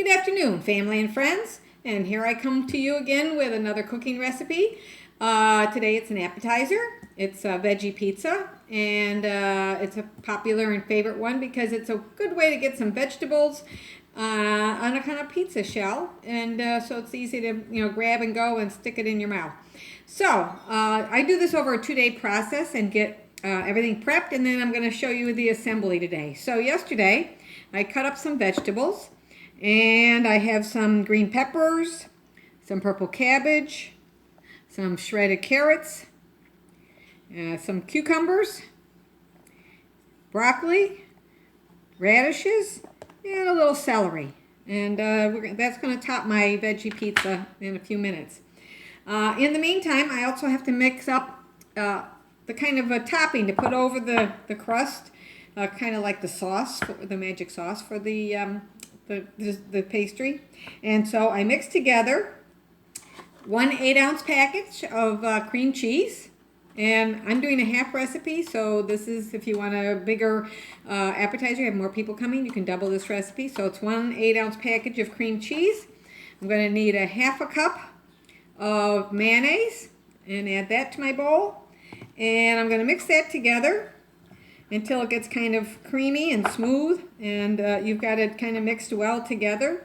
Good afternoon, family and friends, and here I come to you again with another cooking recipe. Today it's an appetizer. It's a veggie pizza, and it's a popular and favorite one because it's a good way to get some vegetables on a kind of pizza shell, and so it's easy to grab and go and stick it in your mouth. So I do this over a 2-day process and get everything prepped, and then I'm going to show you the assembly today. So yesterday I cut up some vegetables. And I have some green peppers, some purple cabbage, some shredded carrots, some cucumbers, broccoli, radishes, and a little celery. And that's going to top my veggie pizza in a few minutes. In the meantime, I also have to mix up the kind of a topping to put over the crust, kind of like the sauce, the magic sauce for the pastry. And so I mixed together one 8-ounce package of cream cheese, and I'm doing a half recipe, so this is if you want a bigger appetizer, you have more people coming, you can double this recipe. So it's one 8-ounce package of cream cheese. I'm going to need a half a cup of mayonnaise and add that to my bowl, and I'm going to mix that together until it gets kind of creamy and smooth, and you've got it kind of mixed well together.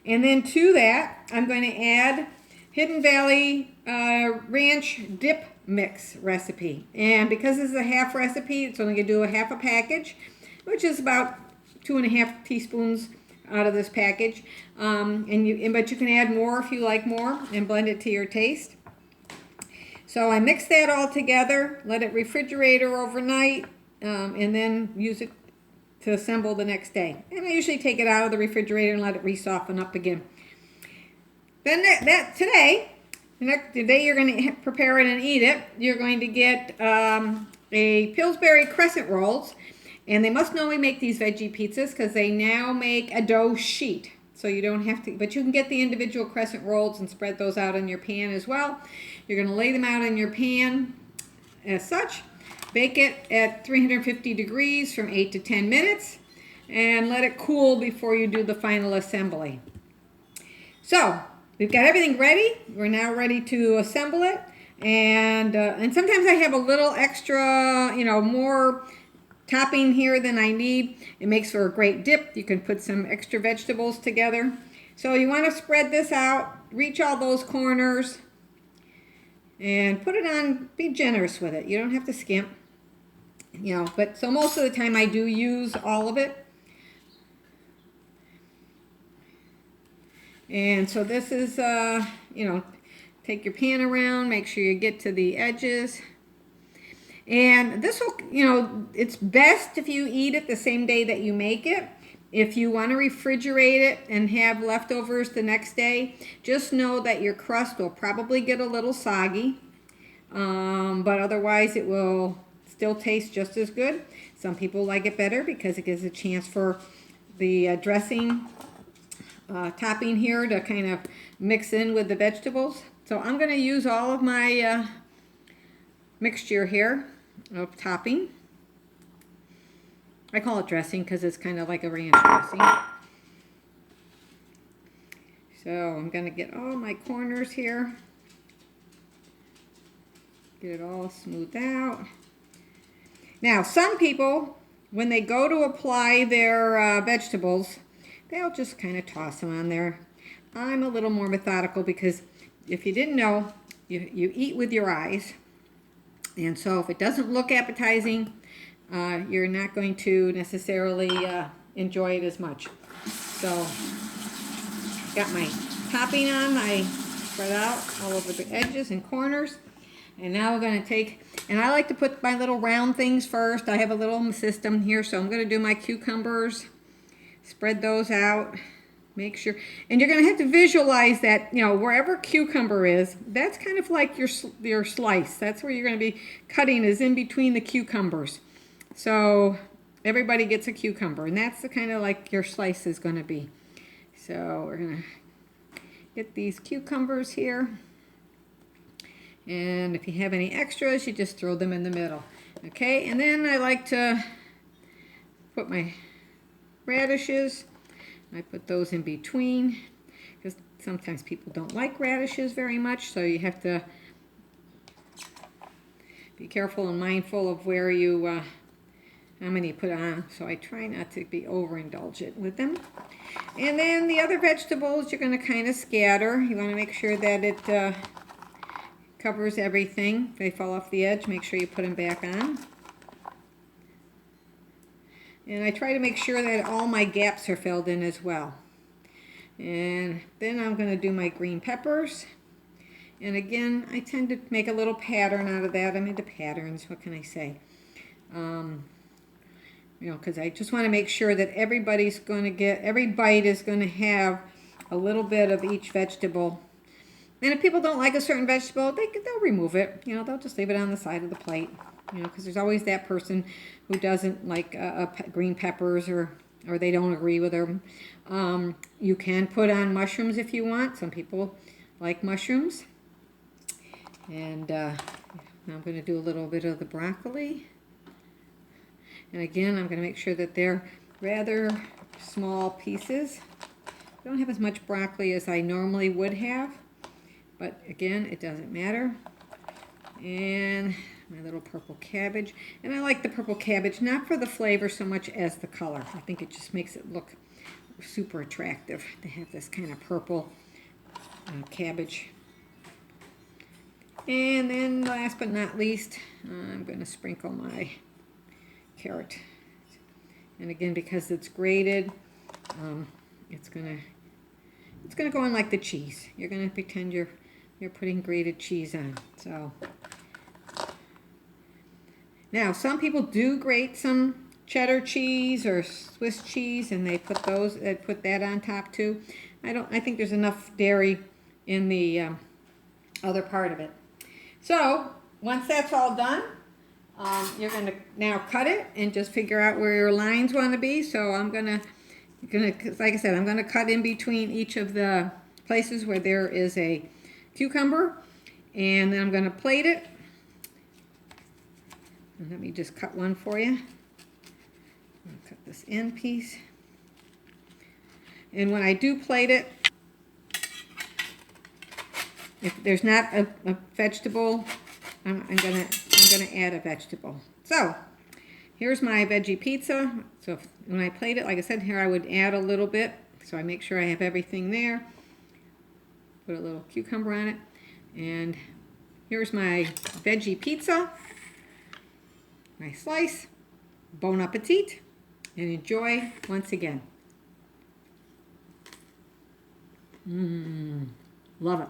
And then to that, I'm going to add Hidden Valley Ranch Dip Mix recipe. And because this is a half recipe, it's only going to do a half a package, which is about 2.5 teaspoons out of this package. But you can add more if you like more and blend it to your taste. So I mix that all together, let it refrigerate overnight, and then use it to assemble the next day. And I usually take it out of the refrigerator and let it re-soften up again. Then today you're going to prepare it and eat it. You're going to get a Pillsbury crescent rolls, and they must normally make these veggie pizzas because they now make a dough sheet. So you don't have to, but you can get the individual crescent rolls and spread those out in your pan as well. You're going to lay them out in your pan as such. Bake it at 350 degrees from 8 to 10 minutes and let it cool before you do the final assembly. So we've got everything ready. We're now ready to assemble it. And sometimes I have a little extra, more topping here than I need. It makes for a great dip. You can put some extra vegetables together. So you want to spread this out, reach all those corners, and put it on, be generous with it. You don't have to skimp, but so most of the time I do use all of it. And so this is, take your pan around, make sure you get to the edges. And this will, it's best if you eat it the same day that you make it. If you want to refrigerate it and have leftovers the next day, just know that your crust will probably get a little soggy, but otherwise it will still taste just as good. Some people like it better because it gives a chance for the dressing topping here to kind of mix in with the vegetables. So I'm going to use all of my mixture here of topping. I call it dressing because it's kind of like a ranch dressing. So I'm going to get all my corners here. Get it all smoothed out. Now, some people, when they go to apply their vegetables, they'll just kind of toss them on there. I'm a little more methodical because if you didn't know, you eat with your eyes. And so if it doesn't look appetizing, you're not going to necessarily enjoy it as much. So, got my topping on, I spread out all over the edges and corners. And now we're going to take, and I like to put my little round things first. I have a little system here, so I'm going to do my cucumbers, spread those out, make sure, and you're going to have to visualize that, wherever cucumber is, that's kind of like your slice. That's where you're going to be cutting, is in between the cucumbers. So everybody gets a cucumber, and that's the kind of like your slice is going to be. So we're going to get these cucumbers here. And if you have any extras, you just throw them in the middle. Okay, and then I like to put my radishes I put those in between because sometimes people don't like radishes very much, so you have to be careful and mindful of where you, how many you put on. So I try not to be overindulgent with them. And then the other vegetables you're going to kind of scatter. You want to make sure that it covers everything. If they fall off the edge, make sure you put them back on. And I try to make sure that all my gaps are filled in as well. And then I'm going to do my green peppers. And again, I tend to make a little pattern out of that. I'm into patterns, what can I say? You know, because I just want to make sure that everybody's going to get, every bite is going to have a little bit of each vegetable. And if people don't like a certain vegetable, they'll remove it. You know, they'll just leave it on the side of the plate. You know, because there's always that person who doesn't like green peppers or they don't agree with them. You can put on mushrooms if you want. Some people like mushrooms. And now I'm going to do a little bit of the broccoli. And again, I'm going to make sure that they're rather small pieces. I don't have as much broccoli as I normally would have. But again, it doesn't matter. And my little purple cabbage. And I like the purple cabbage, not for the flavor so much as the color. I think it just makes it look super attractive to have this kind of purple cabbage. And then last but not least, I'm going to sprinkle my carrot. And again, because it's grated, it's gonna go on like the cheese. You're gonna pretend you're putting grated cheese on. So now some people do grate some cheddar cheese or Swiss cheese, and they put that on top too. I think there's enough dairy in the other part of it. So once that's all done, you're going to now cut it and just figure out where your lines want to be. So I'm gonna, like I said, I'm going to cut in between each of the places where there is a cucumber, and then I'm going to plate it. And let me just cut one for you. I'll cut this end piece. And when I do plate it, if there's not a vegetable, I'm gonna add a vegetable. So here's my veggie pizza. So when I plate it, like I said, here I would add a little bit. So I make sure I have everything there. Put a little cucumber on it. And here's my veggie pizza. My slice. Bon appetit. And enjoy once again. Love it.